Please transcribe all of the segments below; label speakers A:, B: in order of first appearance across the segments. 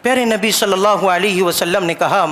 A: پیارے نبی صلی اللہ علیہ وسلم نے کہا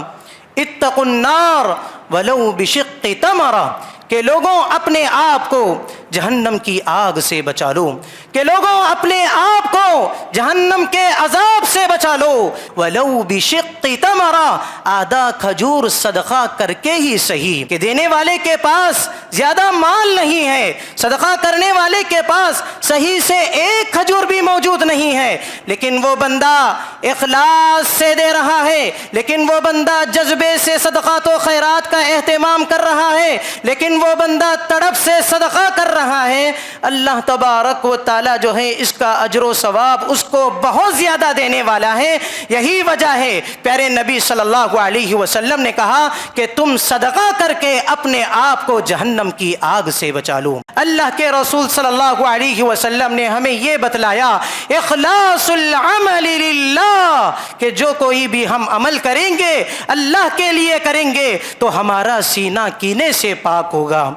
A: اتقوا النار ولو بشق تمرہ، کہ لوگوں اپنے آپ کو جہنم کی آگ سے بچا لو، کہ لوگوں اپنے آپ کو جہنم کے عذاب سے بچا لو، ولو بشق تمرہ، آدھا کھجور صدقہ کر کے ہی صحیح، کہ دینے والے کے پاس زیادہ مال نہیں ہے، صدقہ کرنے والے کے پاس صحیح سے ایک کھجور بھی موجود نہیں ہے، لیکن وہ بندہ اخلاص سے دے رہا ہے، لیکن وہ بندہ جذبے سے صدقات و خیرات کا اہتمام کر رہا ہے، لیکن وہ بندہ تڑپ سے صدقہ کر رہا ہے، اللہ تبارک و تعالی جو ہے اس کا اجر و ثواب اس کو بہت زیادہ دینے والا ہے۔ یہی وجہ ہے پیارے نبی صلی اللہ علیہ وسلم نے کہا کہ تم صدقہ کر کے اپنے آپ کو جہنم کی آگ سے بچا لو۔ اللہ کے رسول صلی اللہ علیہ وسلم نے ہمیں یہ بتلایا اخلاص العمل للہ، کہ جو کوئی بھی ہم عمل کریں گے اللہ کے لیے کریں گے تو ہمارا سینہ کینے سے پاک ہوگا۔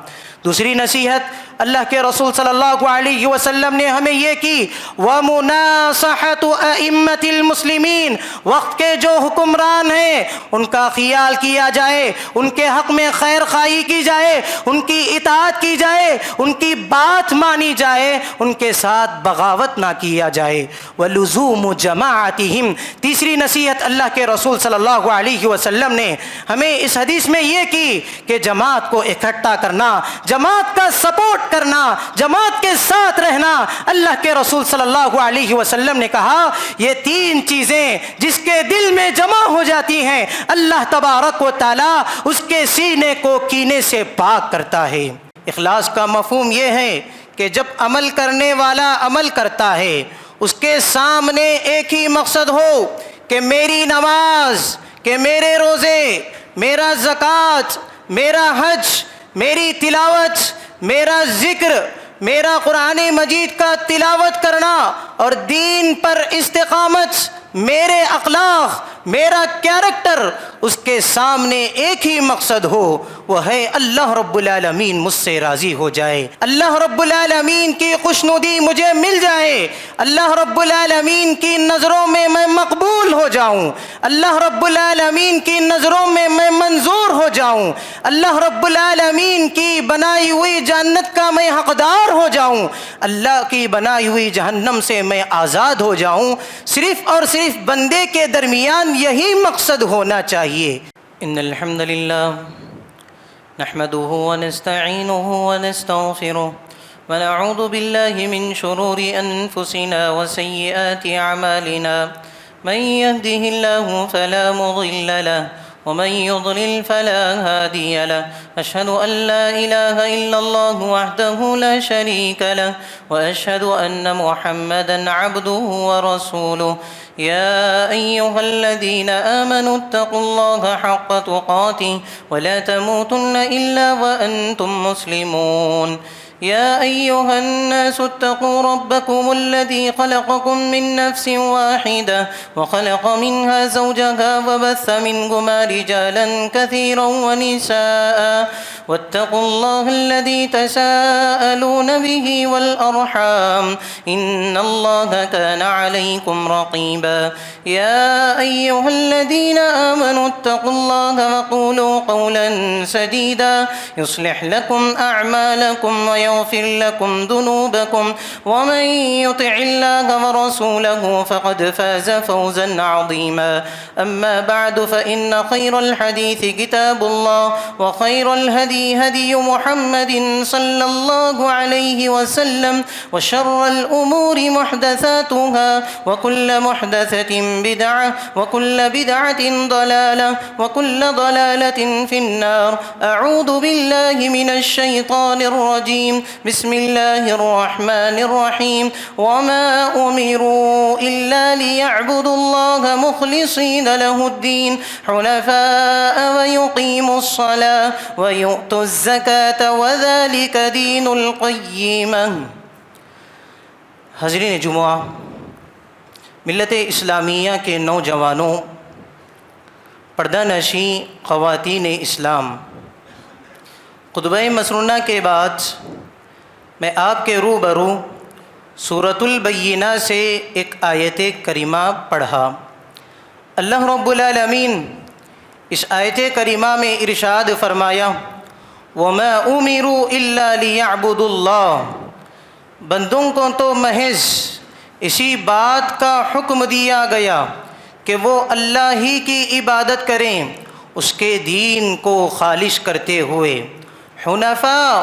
A: دوسری نصیحت اللہ کے رسول صلی اللہ علیہ وسلم نے ہمیں یہ کی وَمُنَاصَحَةُ أَئِمَّةِ الْمُسْلِمِينَ، وقت کے جو حکمران ہیں ان کا خیال کیا جائے، ان کے حق میں خیر خواہی کی جائے، ان کی اطاعت کی جائے، ان کی بات مانی جائے، ان کے ساتھ بغاوت نہ کیا جائے۔ وَلُزُومُ جَمَاعَتِهِمْ، تیسری نصیحت اللہ کے رسول صلی اللہ علیہ وسلم نے ہمیں اس حدیث میں یہ کی کہ جماعت کو اکٹھا کرنا، جماعت کا سپورٹ کرنا، جماعت کے ساتھ رہنا۔ اللہ کے رسول صلی اللہ علیہ وسلم نے کہا یہ تین چیزیں جس کے دل میں جمع ہو جاتی ہیں اللہ تبارک و تعالی اس کے سینے کو کینے سے پاک کرتا ہے۔ اخلاص کا مفہوم یہ ہے کہ جب عمل کرنے والا عمل کرتا ہے اس کے سامنے ایک ہی مقصد ہو کہ میری نماز، کہ میرے روزے، میرا زکوٰۃ، میرا حج، میری تلاوت، میرا ذکر، میرا قرآن مجید کا تلاوت کرنا اور دین پر استقامت، میرے اخلاق، میرا کیریکٹر، اس کے سامنے ایک ہی مقصد ہو، وہ ہے اللہ رب العالمین مجھ سے راضی ہو جائے، اللہ رب العالمین کی خوشنودی مجھے مل جائے، اللہ رب العالمین کی نظروں میں میں مقبول ہو جاؤں، اللہ رب العالمین کی نظروں میں میں منظور ہو جاؤں، اللہ رب العالمین کی بنائی ہوئی جنت کا میں حقدار ہو جاؤں، اللہ کی بنائی ہوئی جہنم سے میں آزاد ہو جاؤں۔ صرف اور صرف بندے کے درمیان یہی مقصد ہونا چاہیے۔ ان الحمد للہ نحمده ونستعینه ونستغفره ونعوذ باللہ من شرور انفسنا وسیئات اعمالنا، من يهده الله فلا مضل له ومن يضلل فلا هادي له، أشهد أن لا إله إلا الله وحده لا شريك له وأشهد أن محمدا عبده ورسوله، يا أيها الذين آمنوا اتقوا الله حق تقاته ولا تموتن إلا وأنتم مسلمون، يا أيها الناس اتقوا ربكم الذي خلقكم من نفس واحدة وخلق منها زوجها وبث منهما رجالا كثيرا ونساء، واتقوا الله الذي تساءلون به والأرحام إن الله كان عليكم رقيبا، يا أيها الذين آمنوا اتقوا الله وقولوا قولا سديدا يصلح لكم أعمالكم ويغفر لكم ذنوبكم، ومن يطع الله ورسوله فقد فاز فوزا عظيما، أما بعد فإن خير الحديث كتاب الله وخير الهدي هدي محمد صلى الله عليه وسلم، وشر الأمور محدثاتها وكل محدثة بدعة وكل بدعة ضلالة وكل ضلالة في النار، أعوذ بالله من الشيطان الرجيم، بسم الله الرحمن الرحيم، وما أمروا إلا ليعبدوا الله مخلصين له الدين حنفاء ويقيموا الصلاة ويؤتوا الزكاة وذلك دين القيمة۔ حاضرین جمعہ، ملت اسلامیہ کے نوجوانوں، پردہ نشین خواتین اسلام، خطبہ مسنونہ کے بعد میں آپ کے روبرو سورۃ البینہ سے ایک آیت کریمہ پڑھا۔ اللہ رب العالمین اس آیت کریمہ میں ارشاد فرمایا وَمَا أُمِرُوا إِلَّا لِيَعْبُدُوا اللَّهَ، بندوں کو تو محض اسی بات کا حکم دیا گیا کہ وہ اللہ ہی کی عبادت کریں، اس کے دین کو خالص کرتے ہوئے، حنفاء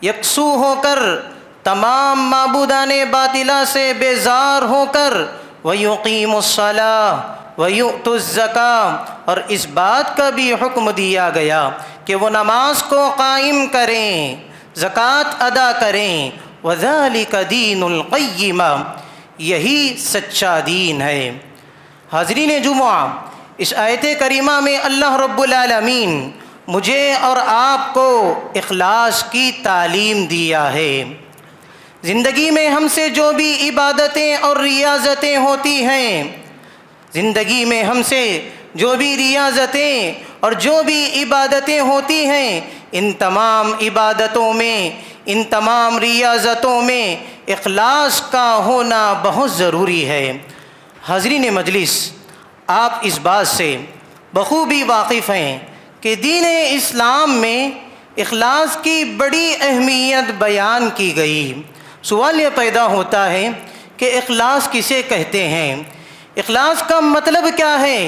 A: یکسو ہو کر، تمام معبودان باطلہ سے بیزار ہو کر، وَيُقِيمُ الصَّلَاةَ وَيُؤْتُ الزَّكَاةَ، اور اس بات کا بھی حکم دیا گیا کہ وہ نماز کو قائم کریں، زکوٰۃ ادا کریں، وَذَلِكَ دِينُ الْقَيِّمَةِ، یہی سچا دین ہے۔ حاضرین جمعہ، اس آیت کریمہ میں اللہ رب العالمین مجھے اور آپ کو اخلاص کی تعلیم دیا ہے۔ زندگی میں ہم سے جو بھی عبادتیں اور ریاضتیں ہوتی ہیں، زندگی میں ہم سے جو بھی ریاضتیں اور جو بھی عبادتیں ہوتی ہیں، ان تمام عبادتوں میں، ان تمام ریاضتوں میں اخلاص کا ہونا بہت ضروری ہے۔ حاضرین مجلس، آپ اس بات سے بخوبی واقف ہیں کہ دین اسلام میں اخلاص کی بڑی اہمیت بیان کی گئی۔ سوال یہ پیدا ہوتا ہے کہ اخلاص کسے کہتے ہیں؟ اخلاص کا مطلب کیا ہے؟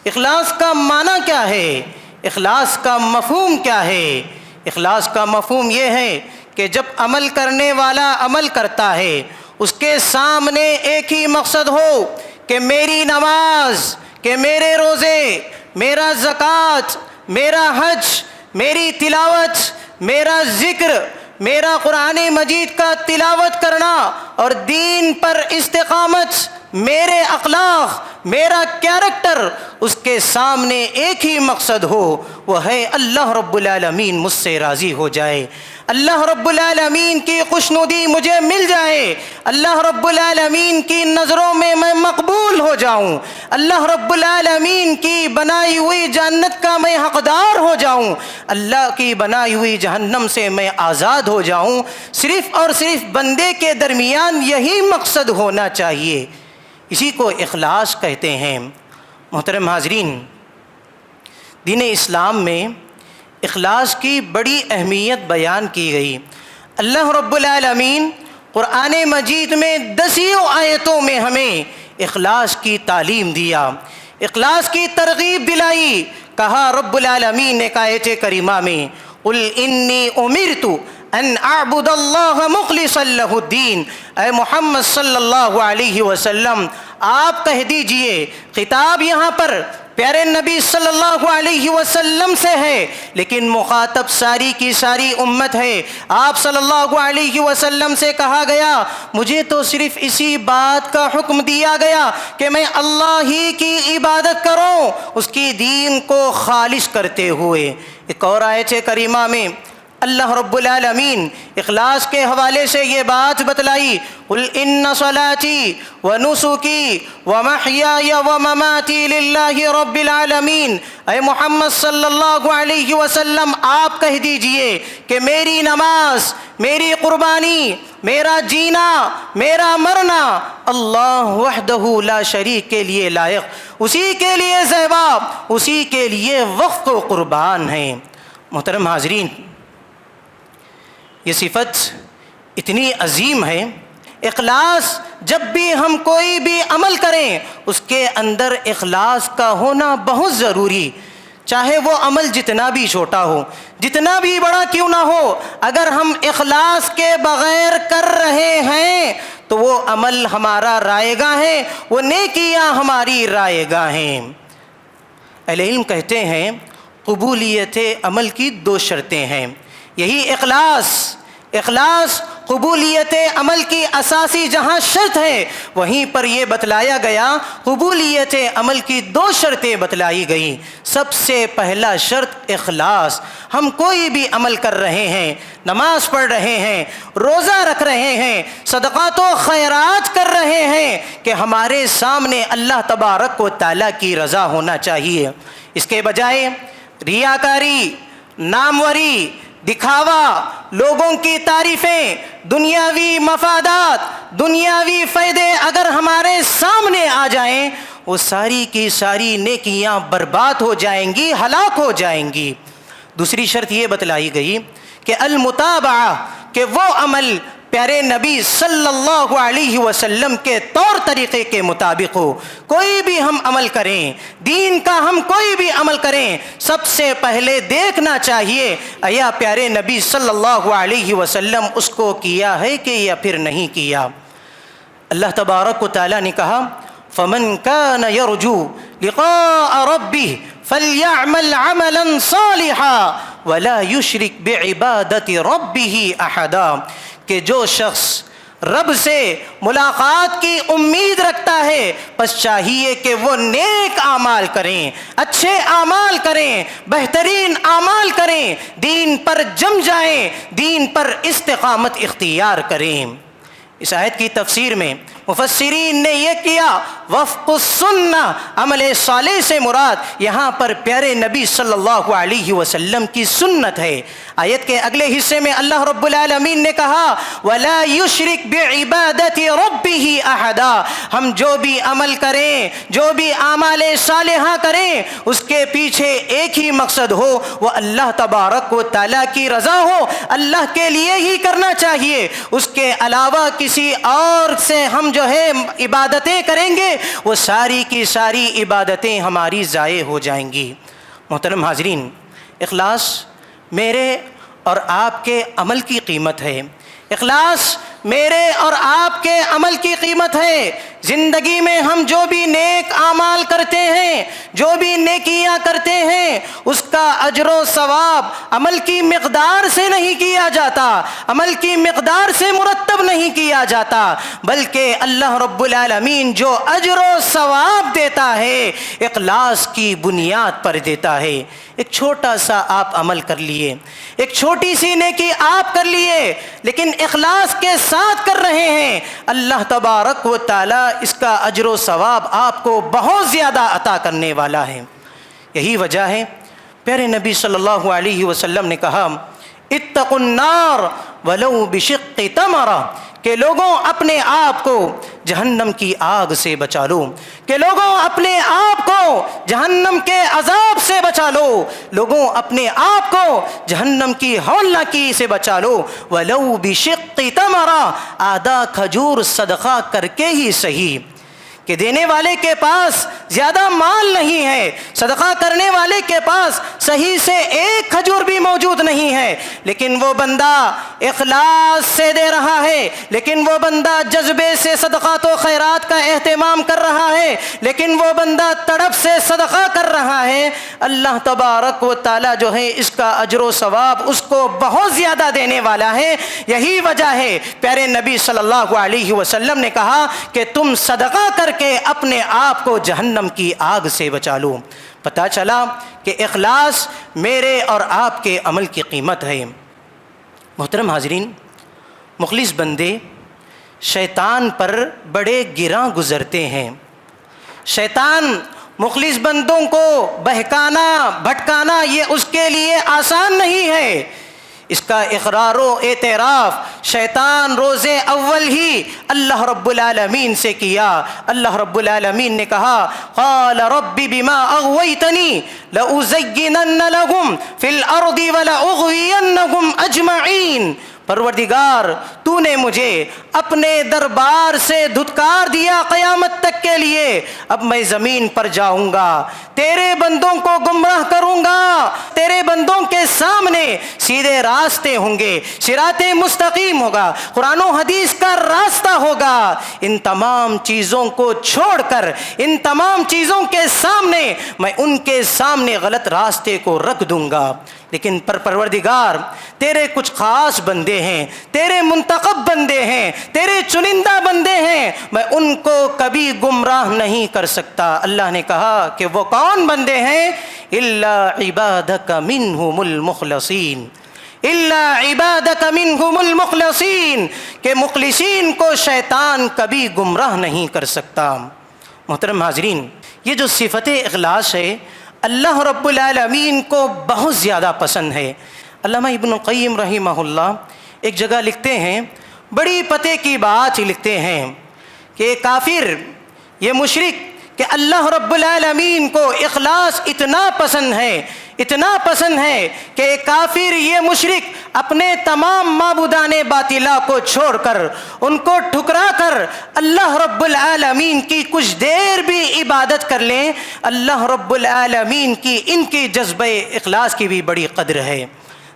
A: اخلاص کا معنی کیا ہے؟ اخلاص کا مفہوم کیا ہے؟ اخلاص کا مفہوم یہ ہے کہ جب عمل کرنے والا عمل کرتا ہے، اس کے سامنے ایک ہی مقصد ہو کہ میری نماز، کہ میرے روزے، میرا زکوٰۃ، میرا حج، میری تلاوت، میرا ذکر، میرا قرآن مجید کا تلاوت کرنا اور دین پر استقامت، میرے اخلاق، میرا کیریکٹر، اس کے سامنے ایک ہی مقصد ہو، وہ ہے اللہ رب العالمین مجھ سے راضی ہو جائے، اللہ رب العالمین کی خوشنودی مجھے مل جائے، اللہ رب العالمین کی نظروں میں میں مقبول ہو جاؤں، اللہ رب العالمین کی بنائی ہوئی جنت کا میں حقدار ہو جاؤں، اللہ کی بنائی ہوئی جہنم سے میں آزاد ہو جاؤں۔ صرف اور صرف بندے کے درمیان یہی مقصد ہونا چاہیے، اسی کو اخلاص کہتے ہیں۔ محترم حاضرین، دین اسلام میں اخلاص کی بڑی اہمیت بیان کی گئی۔ اللہ رب العالمین قرآن مجید میں 10 آیتوں میں ہمیں اخلاص کی تعلیم دیا، اخلاص کی ترغیب دلائی۔ کہا رب العالمین نے آیت کریمہ میں قُلْ إِنِّي أُمِرْتُ أَنْ أَعْبُدَ اللَّهَ مُخْلِصًا لَهُ الدِّينَ، اے محمد صلی اللہ علیہ وسلم آپ کہہ دیجئے، خطاب یہاں پر پیارے نبی صلی اللہ علیہ وسلم سے ہے، لیکن مخاطب ساری کی ساری امت ہے۔ آپ صلی اللہ علیہ وسلم سے کہا گیا، مجھے تو صرف اسی بات کا حکم دیا گیا کہ میں اللہ ہی کی عبادت کروں، اس کی دین کو خالص کرتے ہوئے۔ ایک اور آیت کریمہ میں اللہ رب العالمین اخلاص کے حوالے سے یہ بات بتلائی، قُلْ إِنَّ صَلَاتِي وَنُسُكِي وَمَحْيَايَ وَمَمَاتِي لِلَّهِ رَبِّ الْعَالَمِينَ، اے محمد صلی اللہ علیہ وسلم آپ کہہ دیجئے کہ میری نماز، میری قربانی، میرا جینا، میرا مرنا اللہ وحدہ لا شریک کے لیے لائق، اسی کے لیے زیبا، اسی کے لیے وقف و قربان ہیں۔ محترم حاضرین، یہ صفت اتنی عظیم ہے۔ اخلاص، جب بھی ہم کوئی بھی عمل کریں اس کے اندر اخلاص کا ہونا بہت ضروری، چاہے وہ عمل جتنا بھی چھوٹا ہو، جتنا بھی بڑا کیوں نہ ہو، اگر ہم اخلاص کے بغیر کر رہے ہیں تو وہ عمل ہمارا رائے گاں ہے، وہ نیکیاں ہماری رائے گاں ہیں۔ اہل علم کہتے ہیں قبولیت عمل کی 2 شرطیں ہیں، یہی اخلاص قبولیت عمل کی اساسی جہاں شرط ہے، وہیں پر یہ بتلایا گیا قبولیت عمل کی 2 شرطیں بتلائی گئیں۔ سب سے پہلا شرط اخلاص۔ ہم کوئی بھی عمل کر رہے ہیں، نماز پڑھ رہے ہیں، روزہ رکھ رہے ہیں، صدقات و خیرات کر رہے ہیں، کہ ہمارے سامنے اللہ تبارک و تعالیٰ کی رضا ہونا چاہیے۔ اس کے بجائے ریاکاری، ناموری، دکھاوا، لوگوں کی تعریفیں، دنیاوی مفادات، دنیاوی فائدے اگر ہمارے سامنے آ جائیں وہ ساری کی ساری نیکیاں برباد ہو جائیں گی، ہلاک ہو جائیں گی۔ دوسری شرط یہ بتلائی گئی کہ المتابعہ، کہ وہ عمل پیارے نبی صلی اللہ علیہ وسلم کے طور طریقے کے مطابق ہو۔ کوئی بھی ہم عمل کریں، دین کا ہم کوئی بھی عمل کریں، سب سے پہلے دیکھنا چاہیے آیا پیارے نبی صلی اللہ علیہ وسلم اس کو کیا ہے کہ یا پھر نہیں کیا۔ اللہ تبارک و تعالیٰ نے کہا فَمَنْ كَانَ يَرْجُو لِقَاءَ رَبِّهِ فَلْيَعْمَلْ عَمَلًا صَالِحًا وَلَا يُشْرِكْ بِعِبَادَةِ رَبِّهِ أَحَدًا، کہ جو شخص رب سے ملاقات کی امید رکھتا ہے بس چاہیے کہ وہ نیک اعمال کریں، اچھے اعمال کریں، بہترین اعمال کریں، دین پر جم جائیں، دین پر استقامت اختیار کریں۔ اس آیت کی تفسیر میں مفسرین نے یہ کیا وفق السنہ، عمل صالح سے مراد یہاں پر پیارے نبی صلی اللہ علیہ وسلم کی سنت ہے۔ آیت کے اگلے حصے میں اللہ رب العالمین نے کہا وَلَا يُشْرِكْ بِعِبَادَةِ رَبِّهِ أَحَدًا، ہم جو بھی عمل کریں، جو بھی اعمال صالحہ کریں، اس کے پیچھے ایک ہی مقصد ہو، وہ اللہ تبارک و تعالیٰ کی رضا ہو، اللہ کے لیے ہی کرنا چاہیے۔ اس کے علاوہ کسی اور سے ہم جو ہے عبادتیں کریں گے وہ ساری کی ساری عبادتیں ہماری ضائع ہو جائیں گی۔ محترم حاضرین، اخلاص میرے اور آپ کے عمل کی قیمت ہے، اخلاص میرے اور آپ کے عمل کی قیمت ہے۔ زندگی میں ہم جو بھی نیک اعمال کرتے ہیں، جو بھی نیکیاں کرتے ہیں، اس کا اجر و ثواب عمل کی مقدار سے نہیں کیا جاتا، عمل کی مقدار سے مرتب نہیں کیا جاتا، بلکہ اللہ رب العالمین جو اجر و ثواب دیتا ہے اخلاص کی بنیاد پر دیتا ہے۔ ایک چھوٹا سا آپ عمل کر لیے، ایک چھوٹی سی نیکی آپ کر لیے لیکن اخلاص کے ساتھ کر رہے ہیں، اللہ تبارک و تعالی اس کا اجر و ثواب آپ کو بہت زیادہ عطا کرنے والا ہے۔ یہی وجہ ہے پیارے نبی صلی اللہ علیہ وسلم نے کہا اتقوا النار ولو بشق تمرہ، کہ لوگوں اپنے آپ کو جہنم کی آگ سے بچا لو، کہ لوگوں اپنے آپ کو جہنم کے عذاب سے بچا لو، لوگوں اپنے آپ کو جہنم کی ہولناکی سے بچا لو، ولو بشق تمرہ، آدھا کھجور صدقہ کر کے ہی صحیح۔ کہ دینے والے کے پاس زیادہ مال نہیں ہے، صدقہ کرنے والے کے پاس صحیح سے ایک کھجور بھی موجود نہیں ہے، لیکن وہ بندہ اخلاص سے دے رہا ہے، لیکن وہ بندہ جذبے سے صدقات و خیرات کا اہتمام کر رہا ہے، لیکن وہ بندہ تڑپ سے صدقہ کر رہا ہے، اللہ تبارک و تعالی جو ہے اس کا اجر و ثواب اس کو بہت زیادہ دینے والا ہے۔ یہی وجہ ہے پیارے نبی صلی اللہ علیہ وسلم نے کہا کہ تم صدقہ کر کے اپنے آپ کو جہنم کی آگ سے بچا لو۔ پتہ چلا کہ اخلاص میرے اور آپ کے عمل کی قیمت ہے۔ محترم حاضرین، مخلص بندے شیطان پر بڑے گراں گزرتے ہیں۔ شیطان مخلص بندوں کو بہکانا بھٹکانا یہ اس کے لیے آسان نہیں ہے۔ اس کا اقرار و اعتراف شیطان روز اول ہی اللہ رب العالمین سے کیا۔ اللہ رب العالمین نے کہا قال رب بما اغویتنی لأزینن لهم فی الارض ولأغوینهم اجمعین، پروردگار تو نے مجھے اپنے دربار سے دھتکار دیا قیامت تک کے لیے، اب میں زمین پر جاؤں گا، تیرے بندوں کو گمراہ کروں گا، تیرے بندوں کے سامنے سیدھے راستے ہوں گے، صراط مستقیم ہوگا، قرآن و حدیث کا راستہ ہوگا۔ ان تمام چیزوں کو چھوڑ کر، ان تمام چیزوں کے سامنے میں ان کے سامنے غلط راستے کو رکھ دوں گا، لیکن پروردگار تیرے کچھ خاص بندے ہیں، تیرے منتخب بندے ہیں، تیرے چنندہ بندے ہیں، میں ان کو کبھی گمراہ نہیں کر سکتا۔ اللہ نے کہا کہ وہ کون بندے ہیں؟ الا عبادک منہم المخلصین، الا عبادک منہم المخلصین، کہ مخلصین کو شیطان کبھی گمراہ نہیں کر سکتا۔ محترم حاضرین، یہ جو صفت اخلاص ہے اللہ رب العالمین کو بہت زیادہ پسند ہے۔ علامہ ابن القیم رحمہ اللہ ایک جگہ لکھتے ہیں، بڑی پتے کی بات لکھتے ہیں کہ کافر یہ مشرک کہ اللہ رب العالمین کو اخلاص اتنا پسند ہے کہ کافر یہ مشرک اپنے تمام معبودان باطلا کو چھوڑ کر ان کو ٹھکرا کر اللہ رب العالمین کی کچھ دیر بھی عبادت کر لیں، اللہ رب العالمین کی ان کی جذبہ اخلاص کی بھی بڑی قدر ہے۔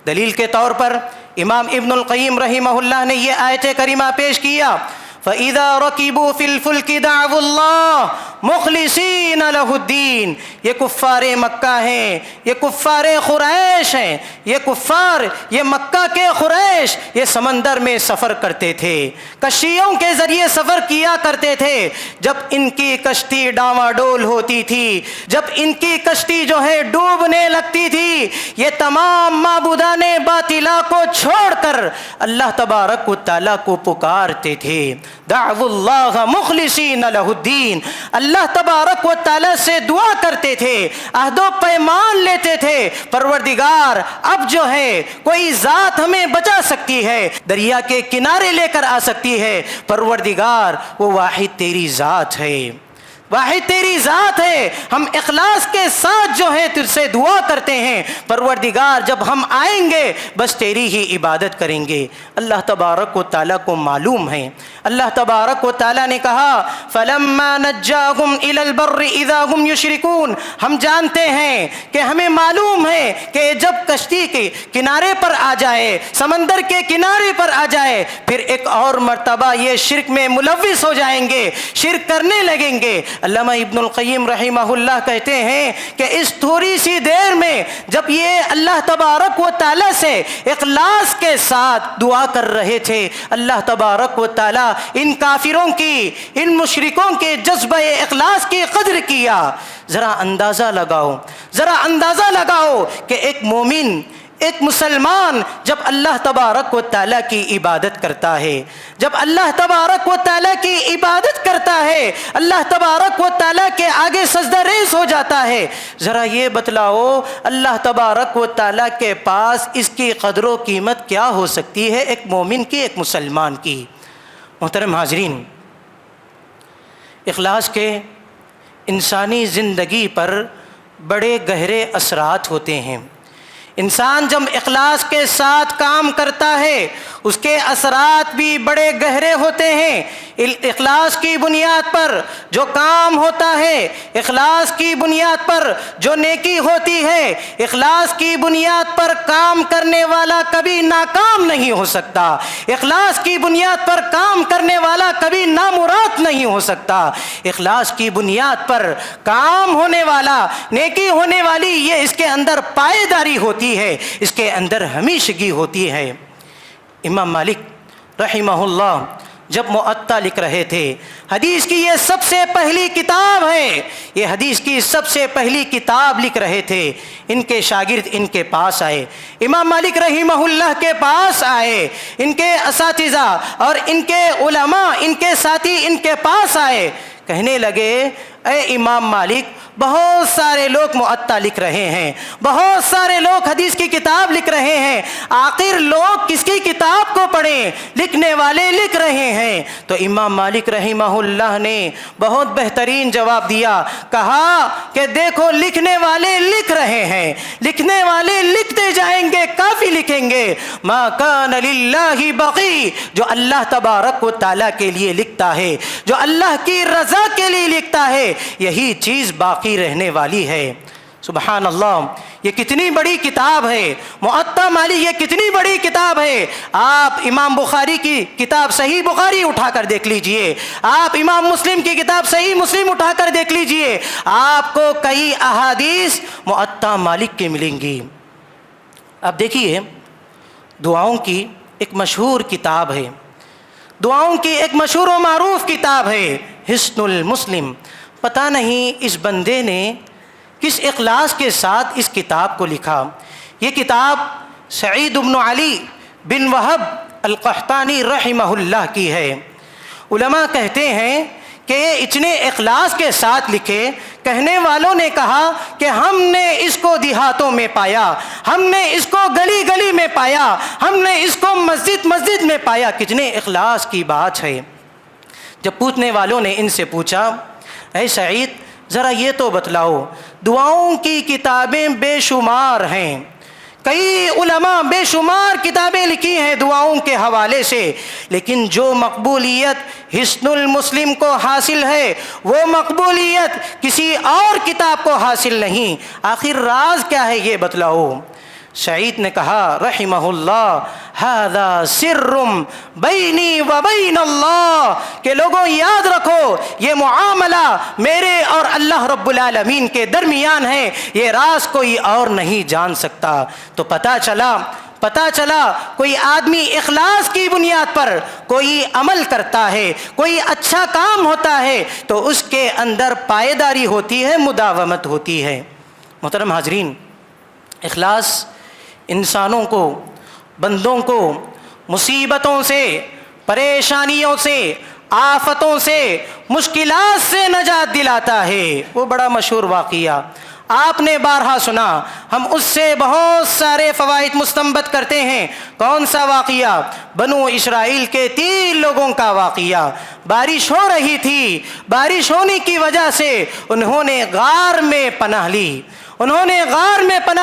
A: دلیل کے طور پر امام ابن القیم رحمہ اللہ نے یہ آیت کریمہ پیش کیا، فَإِذَا رَكِبُوا فِي الْفُلْكِ دَعَوُا اللَّهَ مُخْلِصِينَ لَهُ الدِّينَ۔ یہ کفار مکہ ہیں، یہ کفار قریش ہیں، یہ مکہ کے قریش یہ سمندر میں سفر کرتے تھے، کشتیوں کے ذریعے سفر کیا کرتے تھے۔ جب ان کی کشتی ڈاواڈول ہوتی تھی، جب ان کی کشتی جو ہے ڈوبنے لگتی تھی، یہ تمام معبودان باطلا کو چھوڑ کر اللہ تبارک و تعالیٰ کو پکارتے تھے۔ دعوا اللہ مخلصین لہ الدین، اللہ تبارک و تعالیٰ سے دعا کرتے تھے، عہد و پیمان لیتے تھے، پروردگار اب جو ہے کوئی ذات ہمیں بچا سکتی ہے، دریا کے کنارے لے کر آ سکتی ہے، پروردگار وہ واحد تیری ذات ہے، واحد تیری ذات ہے۔ ہم اخلاص کے ساتھ جو ہے تجھ سے دعا کرتے ہیں، پروردگار جب ہم آئیں گے بس تیری ہی عبادت کریں گے۔ اللہ تبارک و تعالیٰ کو معلوم ہے، اللہ تبارک و تعالیٰ نے کہا فَلَمَّا نَجَّاهُمْ إِلَى الْبَرِّ إِذَا هُمْ يُشْرِكُونَ۔ ہم جانتے ہیں کہ ہمیں معلوم ہے کہ جب کشتی کے کنارے پر آ جائے، سمندر کے کنارے پر آ جائے، پھر ایک اور مرتبہ یہ شرک میں ملوث ہو جائیں گے، شرک کرنے لگیں گے۔ علامہ ابن القیم رحمہ اللہ کہتے ہیں کہ اس تھوڑی سی دیر میں جب یہ اللہ تبارک و تعالیٰ سے اخلاص کے ساتھ دعا کر رہے تھے، اللہ تبارک و تعالیٰ ان کافروں کی، ان مشرکوں کے جذبہ اخلاص کی قدر کیا۔ ذرا اندازہ لگاؤ کہ ایک مومن، ایک مسلمان جب اللہ تبارک و تعالیٰ کی عبادت کرتا ہے، جب اللہ تبارک و تعالیٰ کی عبادت کرتا ہے، اللہ تبارک و تعالیٰ کے آگے سجدہ ریز ہو جاتا ہے، ذرا یہ بتلاؤ اللہ تبارک و تعالیٰ کے پاس اس کی قدر و قیمت کیا ہو سکتی ہے، ایک مومن کی، ایک مسلمان کی۔ محترم حاضرین، اخلاص کے انسانی زندگی پر بڑے گہرے اثرات ہوتے ہیں۔ انسان جب اخلاص کے ساتھ کام کرتا ہے اس کے اثرات بھی بڑے گہرے ہوتے ہیں۔ اخلاص کی بنیاد پر جو کام ہوتا ہے، اخلاص کی بنیاد پر جو نیکی ہوتی ہے، اخلاص کی بنیاد پر کام کرنے والا کبھی ناکام نہیں ہو سکتا، اخلاص کی بنیاد پر کام کرنے والا کبھی نامراد نہیں ہو سکتا۔ اخلاص کی بنیاد پر کام ہونے والا، نیکی ہونے والی، یہ اس کے اندر پائیداری ہوتی ہے، اس کے اندر ہمیشگی ہوتی ہے۔ امام مالک رحمہ اللہ جب موطا لکھ رہے تھے، حدیث کی یہ سب سے پہلی کتاب ہے، یہ حدیث کی سب سے پہلی کتاب لکھ رہے تھے، ان کے شاگرد ان کے پاس آئے، امام مالک رحمہ اللہ کے پاس آئے، ان کے اساتذہ اور ان کے علماء، ان کے ساتھی ان کے پاس آئے، کہنے لگے اے امام مالک، بہت سارے لوگ موطا لکھ رہے ہیں، بہت سارے لوگ حدیث کی کتاب لکھ رہے ہیں، آخر لوگ کس کی کتاب کو پڑھیں؟ لکھنے والے لکھ رہے ہیں۔ تو امام مالک رحمہ اللہ نے بہت بہترین جواب دیا، کہا کہ دیکھو لکھنے والے لکھ رہے ہیں، لکھنے والے لکھتے جائیں گے، کافی لکھیں گے، ما کان للہ بقی، جو اللہ تبارک و تعالیٰ کے لیے لکھتا ہے، جو اللہ کی رضا کے لیے لکھتا ہے، یہی چیز باقی رہنے والی ہے۔ سبحان اللہ، یہ کتنی بڑی کتاب ہے موطا مالک، یہ کتنی بڑی کتاب ہے۔ آپ امام بخاری کی کتاب صحیح بخاری اٹھا کر دیکھ لیجئے، آپ امام مسلم کی کتاب صحیح مسلم اٹھا کر دیکھ لیجئے، آپ کو کئی احادیث موطا مالک کی ملیں گی۔ اب دیکھیے، دعاؤں کی ایک مشہور کتاب ہے، دعاؤں کی ایک مشہور و معروف کتاب ہے حصن المسلم۔ پتہ نہیں اس بندے نے کس اخلاص کے ساتھ اس کتاب کو لکھا۔ یہ کتاب سعید بن علی بن وہب القحطانی رحمہ اللہ کی ہے۔ علماء کہتے ہیں کہ یہ اتنے اخلاص کے ساتھ لکھے، کہنے والوں نے کہا کہ ہم نے اس کو دیہاتوں میں پایا، ہم نے اس کو گلی گلی میں پایا، ہم نے اس کو مسجد مسجد میں پایا۔ کتنے اخلاص کی بات ہے۔ جب پوچھنے والوں نے ان سے پوچھا اے سعید ذرا یہ تو بتلاؤ، دعاؤں کی کتابیں بے شمار ہیں، کئی علماء بے شمار کتابیں لکھی ہیں دعاؤں کے حوالے سے، لیکن جو مقبولیت حصن المسلم کو حاصل ہے وہ مقبولیت کسی اور کتاب کو حاصل نہیں۔ آخر راز کیا ہے یہ بتلاؤ۔ سعید نے کہا رحمہ اللہ ھذا سر بینی و بین اللہ، کہ لوگوں یاد رکھو یہ معاملہ میرے اور اللہ رب العالمین کے درمیان ہے، یہ راز کوئی اور نہیں جان سکتا۔ تو پتہ چلا کوئی آدمی اخلاص کی بنیاد پر کوئی عمل کرتا ہے، کوئی اچھا کام ہوتا ہے تو اس کے اندر پائیداری ہوتی ہے، مداومت ہوتی ہے۔ محترم حاضرین، اخلاص انسانوں کو، بندوں کو مصیبتوں سے، پریشانیوں سے، آفتوں سے، مشکلات سے نجات دلاتا ہے۔ وہ بڑا مشہور واقعہ آپ نے بارہا سنا، ہم اس سے بہت سارے فوائد مستنبط کرتے ہیں۔ کون سا واقعہ؟ بنو اسرائیل کے 3 لوگوں کا واقعہ۔ بارش ہو رہی تھی، بارش ہونے کی وجہ سے انہوں نے غار میں پناہ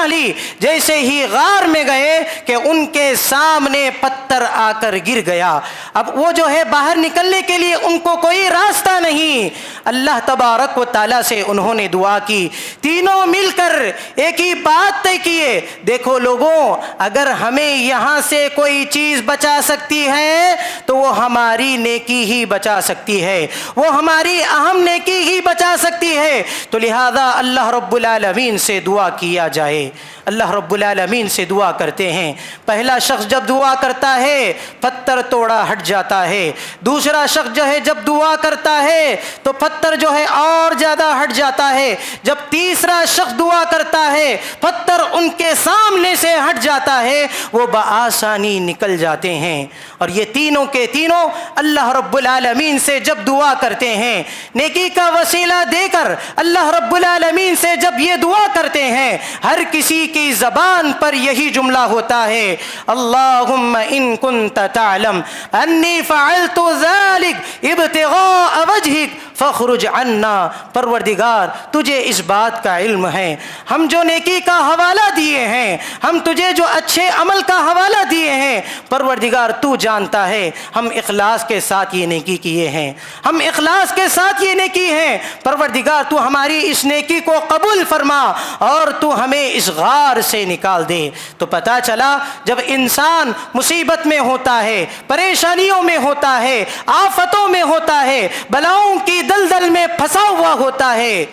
A: لی۔ جیسے ہی غار میں گئے کہ ان کے سامنے پتھر آ کر گر گیا۔ اب وہ جو ہے باہر نکلنے کے لیے ان کو کوئی راستہ نہیں۔ اللہ تبارک و تعالیٰ سے انہوں نے دعا کی، تینوں مل کر ایک ہی بات طے کیے، دیکھو لوگوں، اگر ہمیں یہاں سے کوئی چیز بچا سکتی ہے تو وہ ہماری نیکی ہی بچا سکتی ہے، وہ ہماری اہم نیکی ہی بچا سکتی ہے، تو لہذا اللہ رب العالمین سے دعا کیا جائے۔ اللہ رب العالمین سے دعا کرتے ہیں۔ پہلا شخص جب دعا کرتا ہے پتھر توڑا ہٹ جاتا ہے، دوسرا شخص جو ہے جب دعا کرتا ہے تو پتھر جو ہے اور زیادہ ہٹ جاتا ہے، جب تیسرا شخص دعا کرتا ہے پتھر ان کے سامنے سے ہٹ جاتا ہے، وہ بآسانی نکل جاتے ہیں۔ اور یہ تینوں کے تینوں اللہ رب العالمین سے جب دعا کرتے ہیں، نیکی کا وسیلہ دے کر اللہ رب العالمین سے جب یہ دعا کرتے ہیں، ہر کسی کی زبان پر یہی جملہ ہوتا ہے، اللہم ان کنت تعلم انی فعلت ذلک ابتغاء وجہک فاخرج عنا۔ پروردگار تجھے اس بات کا علم ہے، ہم جو نیکی کا حوالہ دیے ہیں، ہم تجھے جو اچھے عمل کا حوالہ دیے ہیں، پروردگار تو جانتا ہے ہم اخلاص کے ساتھ یہ نیکی کیے ہیں، ہم اخلاص کے ساتھ یہ نیکی ہیں، پروردگار تو ہماری اس نیکی کو قبول فرما اور تو ہمیں اس غار سے نکال دے۔ تو پتہ چلا جب انسان مصیبت میں ہوتا ہے، پریشانیوں میں ہوتا ہے، آفتوں میں ہوتا ہے، بلاؤں کی دلدل میں پھنسا ہوا ہوتا ہے،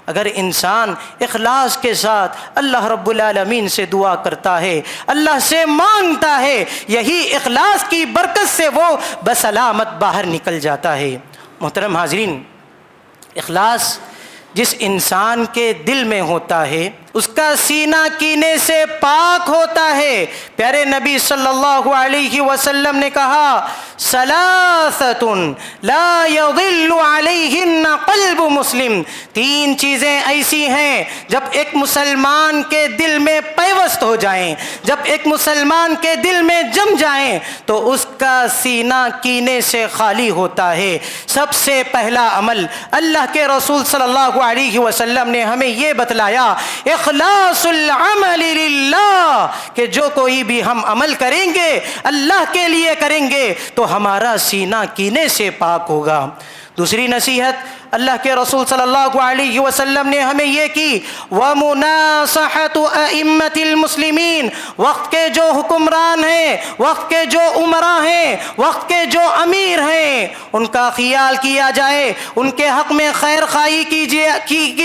A: اگر انسان اخلاص کے ساتھ اللہ رب العالمین سے دعا کرتا ہے، اللہ سے مانگتا ہے، یہی اخلاص کی برکت سے وہ بسلامت باہر نکل جاتا ہے۔ محترم حاضرین، اخلاص جس انسان کے دل میں ہوتا ہے اس کا سینہ کینے سے پاک ہوتا ہے۔ پیارے نبی صلی اللہ علیہ وسلم نے کہا ثلاثۃ لا یضل علیہن قلب مسلم، 3 چیزیں ایسی ہیں جب ایک مسلمان کے دل میں پیوست ہو جائیں، جب ایک مسلمان کے دل میں جم جائیں تو اس کا سینہ کینے سے خالی ہوتا ہے۔ سب سے پہلا عمل اللہ کے رسول صلی اللہ علیہ وسلم نے ہمیں یہ بتلایا، اخلاص العمل للہ، کہ جو کوئی بھی ہم عمل کریں گے اللہ کے لیے کریں گے تو ہمارا سینہ کینے سے پاک ہوگا۔ دوسری نصیحت اللہ کے رسول صلی اللہ علیہ وسلم نے ہمیں یہ کی، وَمُنَاصَحَةُ أَئِمَّةِ الْمُسْلِمِينَ، وقت کے جو حکمران ہیں، وقت کے جو عمراء ہیں، وقت کے جو امیر ہیں، ان کا خیال کیا جائے، ان کے حق میں خیر خواہی کی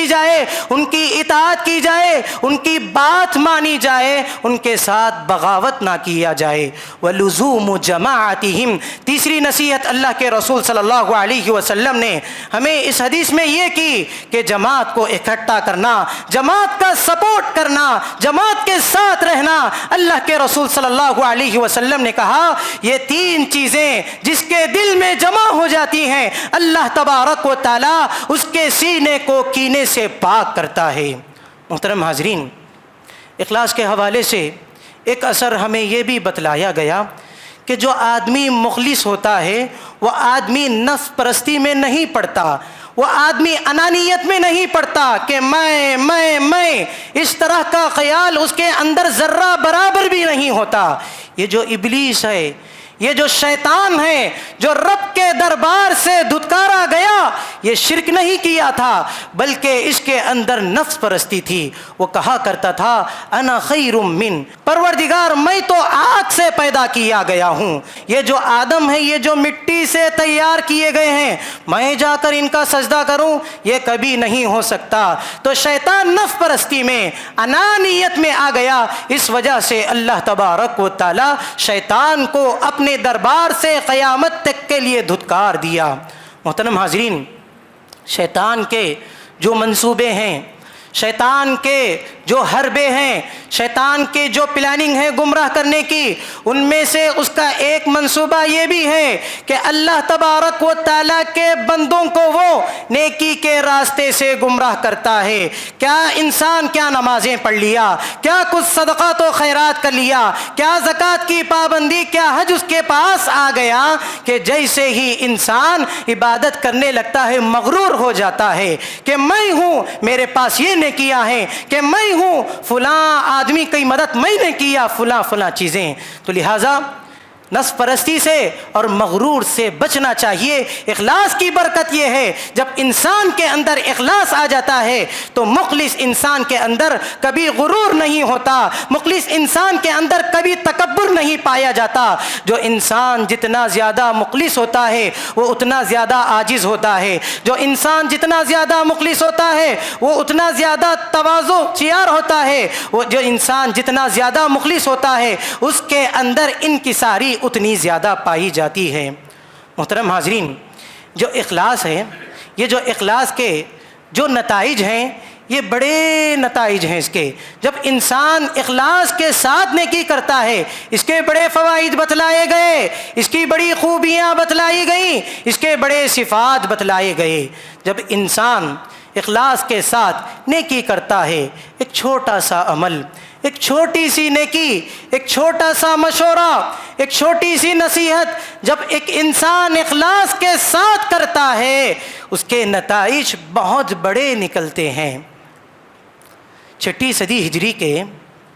A: جائے، ان کی اطاعت کی جائے، ان کی بات مانی جائے، ان کے ساتھ بغاوت نہ کیا جائے۔ وَلُزُومُ جَمَاعَتِهِمْ، تیسری نصیحت اللہ کے رسول صلی اللہ علیہ وسلم نے ہمیں اس حدیث میں یہ کی کہ جماعت کو اکٹھا کرنا، جماعت کا سپورٹ کرنا، جماعت کے ساتھ رہنا۔ اللہ کے رسول صلی اللہ علیہ وسلم نے کہا یہ 3 چیزیں جس کے دل میں جمع ہو جاتی ہیں اللہ تبارک و تعالی اس کے سینے کو کینے سے پاک کرتا ہے۔ محترم حاضرین، اخلاص کے حوالے سے ایک اثر ہمیں یہ بھی بتلایا گیا کہ جو آدمی مخلص ہوتا ہے وہ آدمی نفس پرستی میں نہیں پڑتا، وہ آدمی انانیت میں نہیں پڑتا کہ میں اس طرح کا خیال اس کے اندر ذرہ برابر بھی نہیں ہوتا۔ یہ جو ابلیس ہے، یہ جو شیطان ہے، جو رب کے دربار سے دھتکارا گیا، یہ شرک نہیں کیا تھا بلکہ اس کے اندر نفس پرستی تھی۔ وہ کہا کرتا تھا انا خیر من، پروردگار میں تو آگ سے پیدا کیا گیا ہوں، یہ جو آدم ہے، یہ جو مٹی سے تیار کیے گئے ہیں، میں جا کر ان کا سجدہ کروں، یہ کبھی نہیں ہو سکتا۔ تو شیطان نفس پرستی میں، انانیت میں آ گیا، اس وجہ سے اللہ تبارک و تعالی شیطان کو اپنے دربار سے قیامت تک کے لیے دھتکار دیا۔ محترم حاضرین، شیطان کے جو منصوبے ہیں، شیطان کے جو حربے ہیں، شیطان کے جو پلاننگ ہے گمراہ کرنے کی، ان میں سے اس کا ایک منصوبہ یہ بھی ہے کہ اللہ تبارک و تعالیٰ کے بندوں کو وہ نیکی کے راستے سے گمراہ کرتا ہے۔ کیا انسان کیا نمازیں پڑھ لیا، کیا کچھ صدقات و خیرات کر لیا، کیا زکوٰۃ کی پابندی، کیا حج اس کے پاس آ گیا کہ جیسے ہی انسان عبادت کرنے لگتا ہے مغرور ہو جاتا ہے کہ میں ہوں، میرے پاس یہ نیکیاں ہیں، کہ میں ہوں، فلاں آدمی کی مدد میں نے کیا، فلاں چیزیں۔ تو لہٰذا نفس پرستی سے اور مغرور سے بچنا چاہیے۔ اخلاص کی برکت یہ ہے، جب انسان کے اندر اخلاص آ جاتا ہے تو مخلص انسان کے اندر کبھی غرور نہیں ہوتا، مخلص انسان کے اندر کبھی تکبر نہیں پایا جاتا۔ جو انسان جتنا زیادہ مخلص ہوتا ہے وہ اتنا زیادہ عاجز ہوتا ہے، جو انسان جتنا زیادہ مخلص ہوتا ہے وہ اتنا زیادہ تواضع چیار ہوتا ہے، وہ جو انسان جتنا زیادہ مخلص ہوتا ہے اس کے اندر انکساری اتنی زیادہ پائی جاتی ہے۔ محترم حاضرین، جو اخلاص ہے، یہ جو اخلاص کے جو نتائج ہیں، یہ بڑے نتائج ہیں اس کے۔ جب انسان اخلاص کے ساتھ نیکی کرتا ہے، اس کے بڑے فوائد بتلائے گئے، اس کی بڑی خوبیاں بتلائی گئیں، اس کے بڑے صفات بتلائے گئے۔ جب انسان اخلاص کے ساتھ نیکی کرتا ہے، ایک چھوٹا سا عمل، ایک چھوٹی سی نیکی، ایک چھوٹا سا مشورہ، ایک چھوٹی سی نصیحت جب ایک انسان اخلاص کے ساتھ کرتا ہے، اس کے نتائج بہت بڑے نکلتے ہیں۔ 6 صدی ہجری کے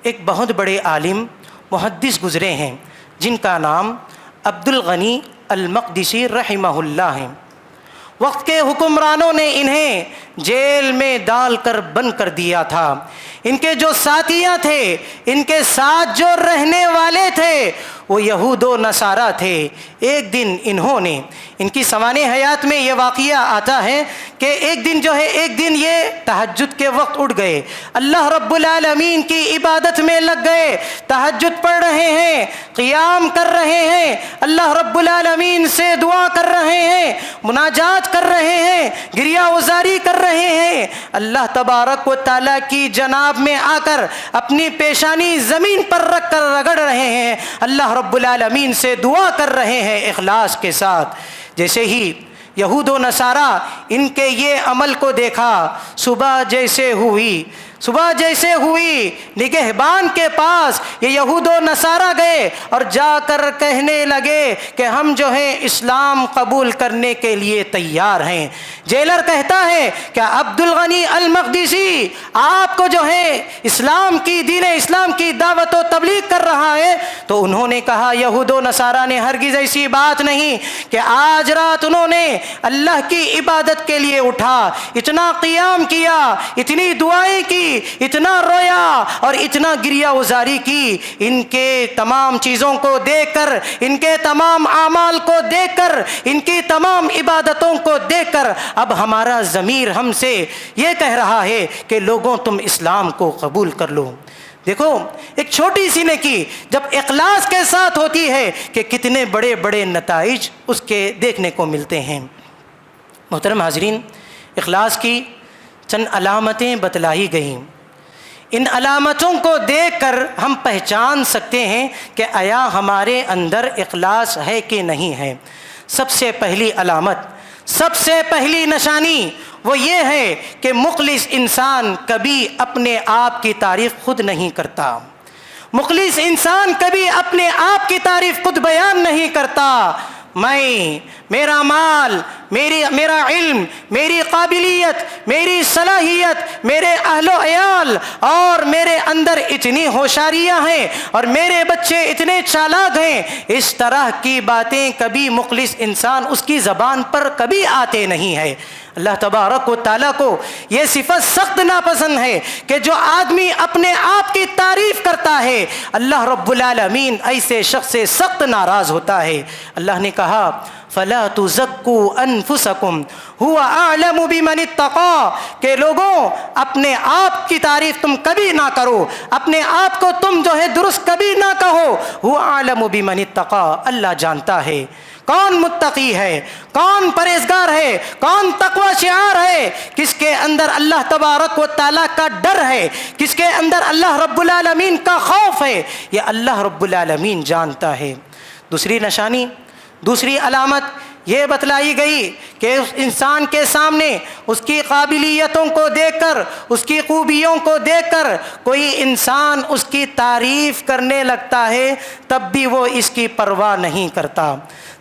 A: ایک بہت بڑے عالم محدث گزرے ہیں جن کا نام عبد الغنی المقدسی رحمہ اللہ ہیں۔ وقت کے حکمرانوں نے انہیں جیل میں ڈال کر بند کر دیا تھا۔ ان کے جو ساتھیاں تھے، ان کے ساتھ جو رہنے والے تھے وہ یہود و نصارہ تھے۔ ایک دن انہوں نے، ان کی سوانح حیات میں یہ واقعہ آتا ہے کہ ایک دن یہ تہجد کے وقت اٹھ گئے، اللہ رب العالمین کی عبادت میں لگ گئے، تہجد پڑھ رہے ہیں، قیام کر رہے ہیں، اللہ رب العالمین سے دعا کر رہے ہیں، مناجات کر رہے ہیں، گریہ وزاری کر رہے ہیں۔ اللہ تبارک و تعالیٰ کی جناب میں آ کر اپنی پیشانی زمین پر رکھ کر رگڑ رہے ہیں، اللہ رب العالمین سے دعا کر رہے ہیں اخلاص کے ساتھ۔ جیسے ہی یہود و نصارہ ان کے یہ عمل کو دیکھا، صبح جیسے ہوئی نگہبان کے پاس یہ یہود و نصارہ گئے اور جا کر کہنے لگے کہ ہم جو ہیں اسلام قبول کرنے کے لیے تیار ہیں۔ جیلر کہتا ہے کہ عبد الغنی المقدسی آپ کو جو ہے دین اسلام کی دعوت و تبلیغ کر رہا ہے؟ تو انہوں نے کہا، یہود و نصارہ نے ہرگز ایسی بات نہیں، کہ آج رات انہوں نے اللہ کی عبادت کے لیے اٹھا، اتنا قیام کیا، اتنی دعائیں کی، اتنا رویا اور اتنا گریہ وزاری کی۔ ان کے تمام چیزوں کو دیکھ کر، ان کے تمام اعمال کو دیکھ کر، ان کی تمام عبادتوں کو دیکھ کر اب ہمارا ضمیر ہم سے یہ کہہ رہا ہے کہ لوگوں تم اسلام کو قبول کر لو۔ دیکھو، ایک چھوٹی سی نیکی جب اخلاص کے ساتھ ہوتی ہے کہ کتنے بڑے بڑے نتائج اس کے دیکھنے کو ملتے ہیں۔ محترم حاضرین، اخلاص کی چند علامتیں بتلائی گئیں۔ ان علامتوں کو دیکھ کر ہم پہچان سکتے ہیں کہ آیا ہمارے اندر اخلاص ہے کہ نہیں ہے۔ سب سے پہلی علامت، سب سے پہلی نشانی وہ یہ ہے کہ مخلص انسان کبھی اپنے آپ کی تعریف خود نہیں کرتا۔ مخلص انسان کبھی اپنے آپ کی تعریف خود بیان نہیں کرتا میں، میرا مال، میرا علم، میری قابلیت، میری صلاحیت، میرے اہل و عیال اور میرے اندر اتنی ہوشیاریاں ہیں اور میرے بچے اتنے چالاک ہیں، اس طرح کی باتیں کبھی مخلص انسان اس کی زبان پر کبھی آتے نہیں ہے۔ اللہ تبارک و تعالیٰ کو یہ صفت سخت ناپسند ہے کہ جو آدمی اپنے آپ کی تعریف کرتا ہے، اللہ رب العالمین ایسے شخص سے سخت ناراض ہوتا ہے۔ اللہ نے کہا فَلَا تُزَكُّوا أَنفُسَكُمْ هُوَ أَعْلَمُ بِمَنِ اتَّقَىٰ، کہ لوگوں اپنے آپ کی تعریف تم کبھی نہ کرو، اپنے آپ کو تم جو ہے درست کبھی نہ کہو۔ هُوَ أَعْلَمُ بِمَنِ اتَّقَىٰ، اللہ جانتا ہے کون متقی ہے، کون پرہیزگار ہے، کون تقوی شعار ہے، کس کے اندر اللہ تبارک و تعالیٰ کا ڈر ہے، کس کے اندر اللہ رب العالمین کا خوف ہے، یہ اللہ رب العالمین جانتا ہے۔ دوسری نشانی، دوسری علامت یہ بتلائی گئی کہ اس انسان کے سامنے اس کی قابلیتوں کو دیکھ کر، اس کی خوبیوں کو دیکھ کر کوئی انسان اس کی تعریف کرنے لگتا ہے، تب بھی وہ اس کی پرواہ نہیں کرتا،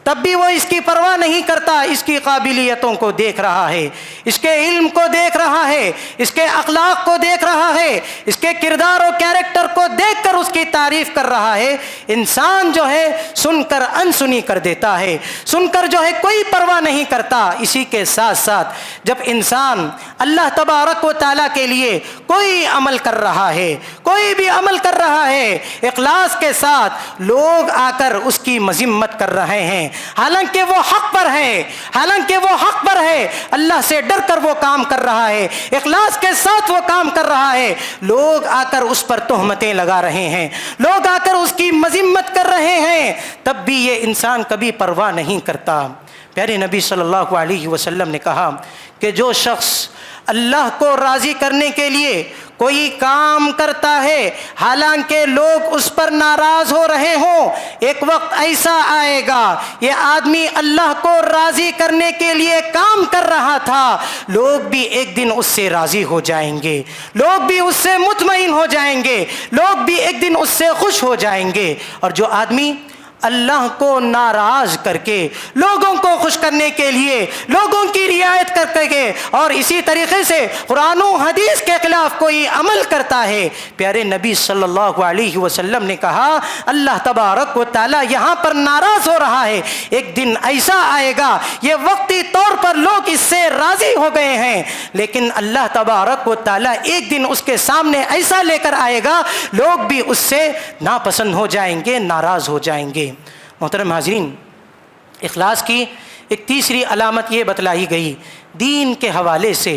A: تب بھی وہ اس کی پرواہ نہیں کرتا۔ اس کی قابلیتوں کو دیکھ رہا ہے، اس کے علم کو دیکھ رہا ہے، اس کے اخلاق کو دیکھ رہا ہے، اس کے کردار و کیریکٹر کو دیکھ کر اس کی تعریف کر رہا ہے۔ انسان جو ہے سن کر انسنی کر دیتا ہے، سن کر جو ہے کوئی پرواہ نہیں کرتا۔ اسی کے ساتھ ساتھ جب انسان اللہ تبارک و تعالیٰ کے لیے کوئی عمل کر رہا ہے، کوئی بھی عمل کر رہا ہے اخلاص کے ساتھ، لوگ آ کر اس کی مذمت کر رہے ہیں، حالانکہ وہ حق پر ہے، حالانکہ وہ حق پر ہے، اللہ سے ڈر کر وہ کام کر رہا ہے، اخلاص کے ساتھ وہ کام کر رہا ہے، لوگ آ کر اس پر تہمتیں لگا رہے ہیں، لوگ آ کر اس کی مذمت کر رہے ہیں، تب بھی یہ انسان کبھی پرواہ نہیں کرتا۔ پیارے نبی صلی اللہ علیہ وسلم نے کہا کہ جو شخص اللہ کو راضی کرنے کے لیے کوئی کام کرتا ہے حالانکہ لوگ اس پر ناراض ہو رہے ہوں، ایک وقت ایسا آئے گا یہ آدمی اللہ کو راضی کرنے کے لیے کام کر رہا تھا، لوگ بھی ایک دن اس سے راضی ہو جائیں گے، لوگ بھی اس سے مطمئن ہو جائیں گے، لوگ بھی ایک دن اس سے خوش ہو جائیں گے۔ اور جو آدمی اللہ کو ناراض کر کے لوگوں کو خوش کرنے کے لیے لوگوں کی رعایت کر کے اور اسی طریقے سے قرآن و حدیث کے خلاف کوئی عمل کرتا ہے، پیارے نبی صلی اللہ علیہ وسلم نے کہا اللہ تبارک و تعالیٰ یہاں پر ناراض ہو رہا ہے، ایک دن ایسا آئے گا یہ وقتی طور پر لوگ اس سے راضی ہو گئے ہیں، لیکن اللہ تبارک و تعالیٰ ایک دن اس کے سامنے ایسا لے کر آئے گا لوگ بھی اس سے ناپسند ہو جائیں گے، ناراض ہو جائیں گے۔ محترم حاضرین، اخلاص کی ایک تیسری علامت یہ بتلائی گئی، دین کے حوالے سے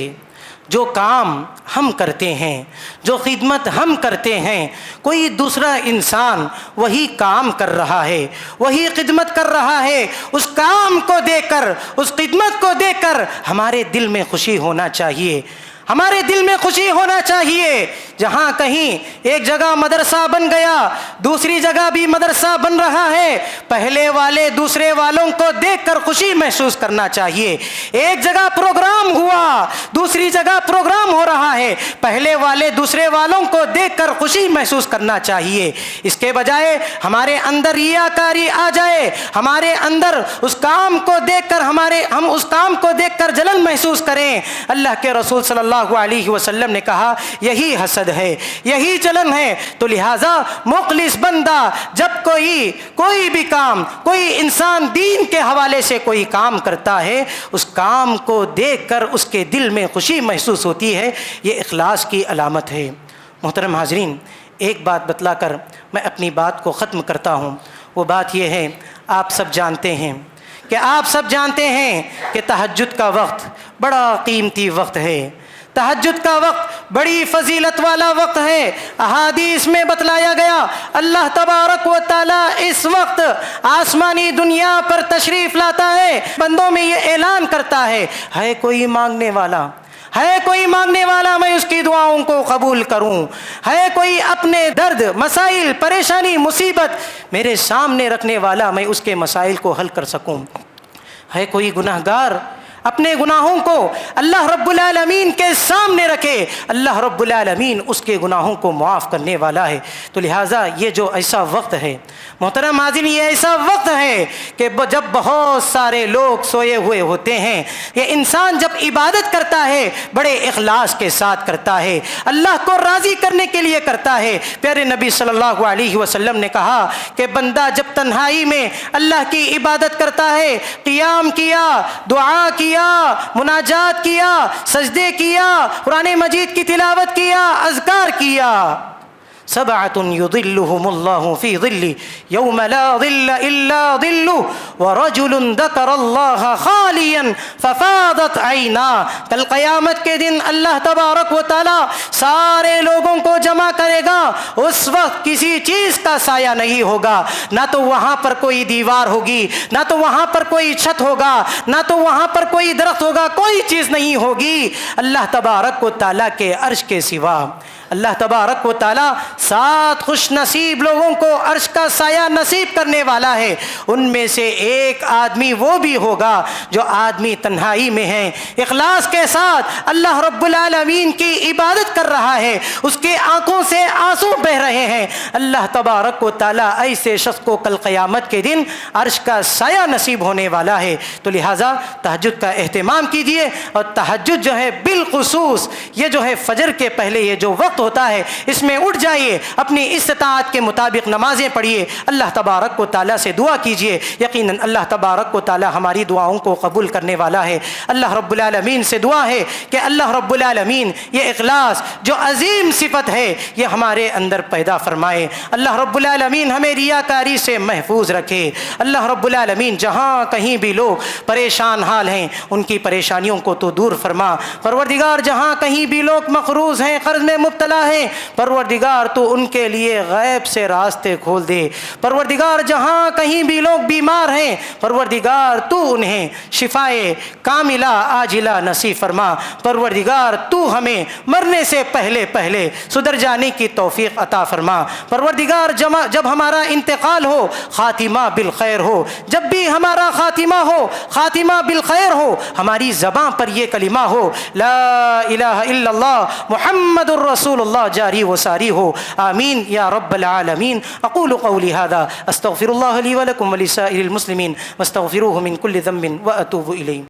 A: جو کام ہم کرتے ہیں، جو خدمت ہم کرتے ہیں، کوئی دوسرا انسان وہی کام کر رہا ہے، وہی خدمت کر رہا ہے، اس کام کو دیکھ کر، اس خدمت کو دیکھ کر ہمارے دل میں خوشی ہونا چاہیے، ہمارے دل میں خوشی ہونا چاہیے۔ جہاں کہیں ایک جگہ مدرسہ بن گیا، دوسری جگہ بھی مدرسہ بن رہا ہے، پہلے والے دوسرے والوں کو دیکھ کر خوشی محسوس کرنا چاہیے۔ ایک جگہ پروگرام ہوا، دوسری جگہ پروگرام ہو رہا ہے، پہلے والے دوسرے والوں کو دیکھ کر خوشی محسوس کرنا چاہیے۔ اس کے بجائے ہمارے اندر ریاکاری آ جائے، ہمارے اندر اس کام کو دیکھ کر ہم اس کام کو دیکھ کر جلن محسوس کریں۔ اللہ کے رسول صلی اللہ علیہ وسلم نے کہا یہی حسد ہے، یہی جلن ہے۔ تو لہٰذا مخلص بندہ جب کوئی بھی کام، کوئی انسان دین کے حوالے سے کوئی کام کرتا ہے، اس کام کو دیکھ کر اس کے دل میں خوشی محسوس ہوتی ہے، یہ اخلاص کی علامت ہے۔ محترم حاضرین، ایک بات بتلا کر میں اپنی بات کو ختم کرتا ہوں، وہ بات یہ ہے، آپ سب جانتے ہیں کہ تہجد کا وقت بڑا قیمتی وقت ہے، تہجد کا وقت بڑی فضیلت والا وقت ہے۔ احادیث میں بتلایا گیا اللہ تبارک و تعالیٰ اس وقت آسمانی دنیا پر تشریف لاتا ہے، بندوں میں یہ اعلان کرتا ہے کوئی مانگنے والا، ہے کوئی مانگنے والا میں اس کی دعاؤں کو قبول کروں، ہے کوئی اپنے درد، مسائل، پریشانی، مصیبت میرے سامنے رکھنے والا میں اس کے مسائل کو حل کر سکوں، ہے کوئی گناہگار اپنے گناہوں کو اللہ رب العالمین کے سامنے سامنے رکھے اللہ رب العالمین اس کے گناہوں کو معاف کرنے والا ہے۔ تو لہٰذا یہ جو ایسا وقت ہے محترم حاضرین، یہ ایسا وقت ہے کہ جب بہت سارے لوگ سوئے ہوئے ہوتے ہیں، یہ انسان جب عبادت کرتا ہے بڑے اخلاص کے ساتھ کرتا ہے، اللہ کو راضی کرنے کے لیے کرتا ہے۔ پیارے نبی صلی اللہ علیہ وسلم نے کہا کہ بندہ جب تنہائی میں اللہ کی عبادت کرتا ہے، قیام کیا، دعا کیا، مناجات کیا، سجدے کیا، قرآن مجید کی تلاوت کیا، اذکار کیا، سبعۃ یظلهم اللہ فی ظلہ یوم لا ظل الا ظلہ ورجل ذکر اللہ خالیا ففاضت عیناہ۔ کل قیامت کے دن اللہ تبارک و تعالی سارے لوگوں کو جمع کرے گا، اس وقت کسی چیز کا سایہ نہیں ہوگا، نہ تو وہاں پر کوئی دیوار ہوگی، نہ تو وہاں پر کوئی چھت ہوگا، نہ تو وہاں پر کوئی درخت ہوگا، کوئی چیز نہیں ہوگی اللہ تبارک و تعالی کے عرش کے سوا۔ اللہ تبارک و تعالی 7 خوش نصیب لوگوں کو عرش کا سایہ نصیب کرنے والا ہے۔ ان میں سے ایک آدمی وہ بھی ہوگا جو آدمی تنہائی میں ہے، اخلاص کے ساتھ اللہ رب العالمین کی عبادت کر رہا ہے، اس کے آنکھوں سے آنسو بہہ رہے ہیں۔ اللہ تبارک و تعالی ایسے شخص کو کل قیامت کے دن عرش کا سایہ نصیب ہونے والا ہے۔ تو لہٰذا تہجد کا اہتمام کیجیے، اور تہجد جو ہے بالخصوص یہ جو ہے فجر کے پہلے یہ جو وقت ہوتا ہے اس میں اٹھ جائیے، اپنی استطاعت کے مطابق نمازیں پڑھیے، اللہ تبارک و تعالیٰ سے دعا کیجیے، یقیناً اللہ تبارک و تعالیٰ ہماری دعاؤں کو قبول کرنے والا ہے۔ اللہ رب العالمین سے دعا ہے کہ اللہ رب العالمین یہ اخلاص جو عظیم صفت ہے یہ ہمارے اندر پیدا فرمائے۔ اللہ رب العالمین ہمیں ریاکاری سے محفوظ رکھے۔ اللہ رب العالمین جہاں کہیں بھی لوگ پریشان حال ہیں ان کی پریشانیوں کو تو دور فرما۔ پروردگار جہاں کہیں بھی لوگ مقروض ہیں، قرض میں مبتلا ہیں، پروردگار تو ان کے لیے غیب سے راستے کھول دے۔ پروردگار جہاں کہیں بھی لوگ بیمار ہیں، پروردگار تو انہیں شفائے کاملہ عاجلہ نصیب فرما۔ پروردگار تو ہمیں مرنے سے پہلے پہلے سدھر جانے کی توفیق عطا فرما۔ پروردگار جب ہمارا انتقال ہو خاتمہ بالخیر ہو، جب بھی ہمارا خاتمہ ہو خاتمہ بالخیر ہو، ہماری زبان پر یہ کلمہ ہو لا الہ الا اللہ محمد الرسول اللہ جاری و ساری ہو، آمین یا رب العالمین۔ اقول قولی هذا استغفر اللہ لی ولکم ولسائر المسلمین واستغفروہ من کل ذنب واتوب الیہ۔